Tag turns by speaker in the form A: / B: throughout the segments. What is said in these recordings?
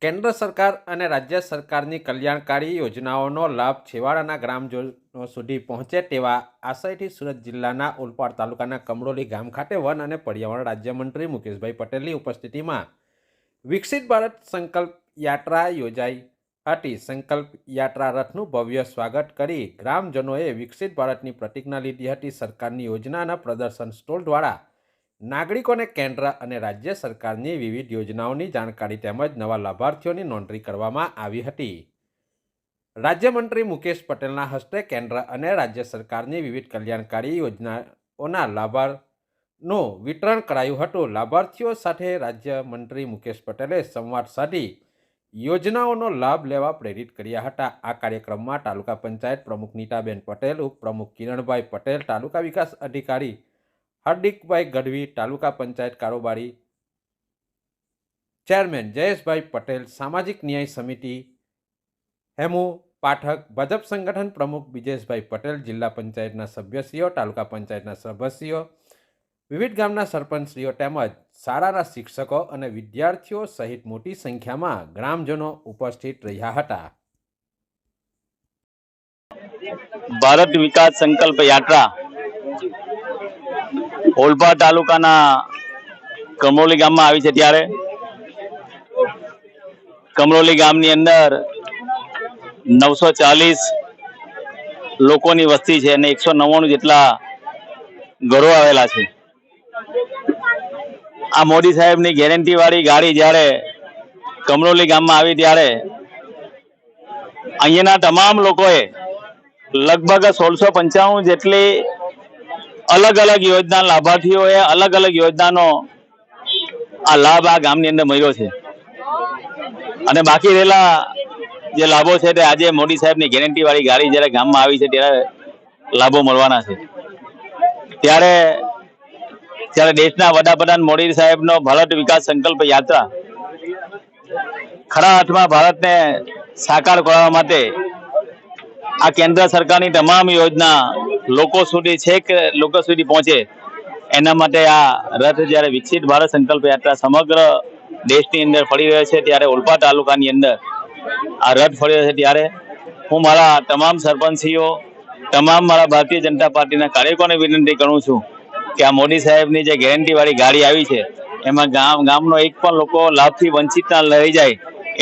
A: કેન્દ્ર સરકાર અને રાજ્ય સરકારની કલ્યાણકારી યોજનાઓનો લાભ છેવાડાના ગ્રામજનો સુધી પહોંચે તેવા આશયથી સુરત જિલ્લાના ઓલપાડ તાલુકાના કમરોલી ગામ ખાતે વન અને પર્યાવરણ રાજ્યમંત્રી મુકેશભાઈ પટેલની ઉપસ્થિતિમાં વિકસિત ભારત સંકલ્પ યાત્રા યોજાઈ હતી। સંકલ્પ યાત્રા રથનું ભવ્ય સ્વાગત કરી ગ્રામજનોએ વિકસિત ભારતની પ્રતિજ્ઞા લીધી હતી। સરકારની યોજનાના પ્રદર્શન સ્ટોલ દ્વારા નાગરિકોને કેન્દ્ર અને રાજ્ય સરકારની વિવિધ યોજનાઓની જાણકારી તેમજ નવા લાભાર્થીઓની નોંધણી કરવામાં આવી હતી। રાજ્યમંત્રી મુકેશ પટેલના હસ્તે કેન્દ્ર અને રાજ્ય સરકારની વિવિધ કલ્યાણકારી યોજનાઓના લાભાનું વિતરણ કરાયું હતું। લાભાર્થીઓ સાથે રાજ્યમંત્રી મુકેશ પટેલે સંવાદ સાધી યોજનાઓનો લાભ લેવા પ્રેરિત કર્યા હતા। આ કાર્યક્રમમાં તાલુકા પંચાયત પ્રમુખ નીતાબેન પટેલ, ઉપપ્રમુખ કિરણભાઈ પટેલ, તાલુકા વિકાસ અધિકારી હાર્દિકભાઈ ગઢવી, તાલુકા પંચાયત કારોબારી ચેરમેન જયેશભાઈ પટેલ, સામાજિક ન્યાય સમિતિ હેમુ પાઠક, ભાજપ સંગઠન પ્રમુખ બ્રિજેશભાઈ પટેલ, જિલ્લા પંચાયતના સભ્યશ્રીઓ, તાલુકા પંચાયતના સભ્યશ્રીઓ, વિવિધ ગામના સરપંચશ્રીઓ તેમજ શાળાના શિક્ષકો અને વિદ્યાર્થીઓ સહિત મોટી સંખ્યામાં ગ્રામજનો ઉપસ્થિત રહ્યા હતા।
B: ભારત વિકાસ સંકલ્પ યાત્રા ઓલપાડ તાલુકાના કમરોલી ગામમાં આવી છે। ત્યારે કમરોલી ગામની અંદર 940 લોકોની વસ્તી છે અને 199 જેટલા ઘરો આવેલા છે। આ મોદી સાહેબની ગેરંટી વાળી ગાડી જ્યારે કમરોલી ગામમાં આવી ત્યારે અહીંયાના તમામ લોકોએ લગભગ 1695 જેટલી અલગ અલગ યોજના લાભાર્થીઓએ અલગ અલગ યોજનાનો આ લાભ આ ગામની અંદર મળ્યો છે અને બાકી રહેલા જે લાભો છે તે આજે મોદી સાહેબની ગેરંટી વાળી ગાડી જ્યારે ગામમાં આવી છે ત્યારે લાભો મળવાના છે। ત્યારે દેશના વડાપ્રધાન મોદી સાહેબનો ભારત વિકાસ સંકલ્પ યાત્રા ખરા અર્થમાં ભારતને સાકાર કરવા માટે આ કેન્દ્ર સરકારની તમામ યોજના લોકો સુધી પહોંચે એના માટે આ રથ જ્યારે વિકસિત ભારત સંકલ્પ યાત્રા સમગ્ર દેશની અંદર ફરી રહ્યો છે ત્યારે ઓલપાડ તાલુકાની અંદર આ રથ ફરી રહ્યો છે। ત્યારે હું મારા તમામ સરપંચીઓ, તમામ મારા ભારતીય જનતા પાર્ટીના કાર્યકરોને વિનંતી કરું છું કે આ મોદી સાહેબની જે ગેરંટી વાળી ગાડી આવી છે એમાં ગામનો એક પણ લોકો લાભથી વંચિત ના રહી જાય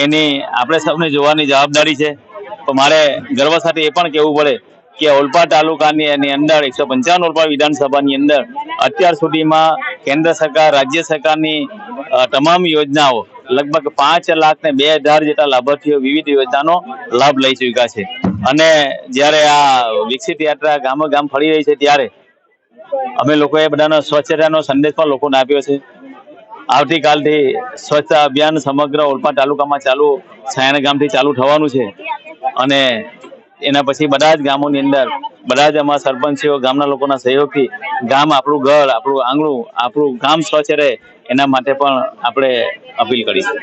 B: એની આપણે સૌને જોવાની જવાબદારી છે। તો મારે ગર્વ સાથે એ પણ કહેવું પડે કે ઓલપાડ તાલુકાની અંદર 155 ઓલપાડ વિધાનસભાની અંદર અત્યાર સુધીમાં કેન્દ્ર સરકાર, રાજ્ય સરકારની તમામ યોજનાઓ લગભગ 5,02,000 જેટલા લાભાર્થીઓ વિવિધ યોજનાનો લાભ લઈ ચૂક્યા છે। અને જ્યારે આ વિકસિત યાત્રા ગામો ગામ ફરી રહી છે ત્યારે અમે લોકોએ બધાનો સ્વચ્છતાનો સંદેશ પણ લોકોને આપ્યો છે। આવતીકાલથી સ્વચ્છતા અભિયાન સમગ્ર ઓલપાડ તાલુકામાં છાયાના ગામથી ચાલુ થવાનું છે અને એના પછી બધા જ ગામોની અંદર બધા જ અમારા સરપંચીઓ, ગામના લોકોના સહયોગથી ગામ આપણું ઘર, આપણું આંગણું, આપણું ગામ સ્વચ્છ રહે એના માટે પણ આપણે અપીલ કરીશું।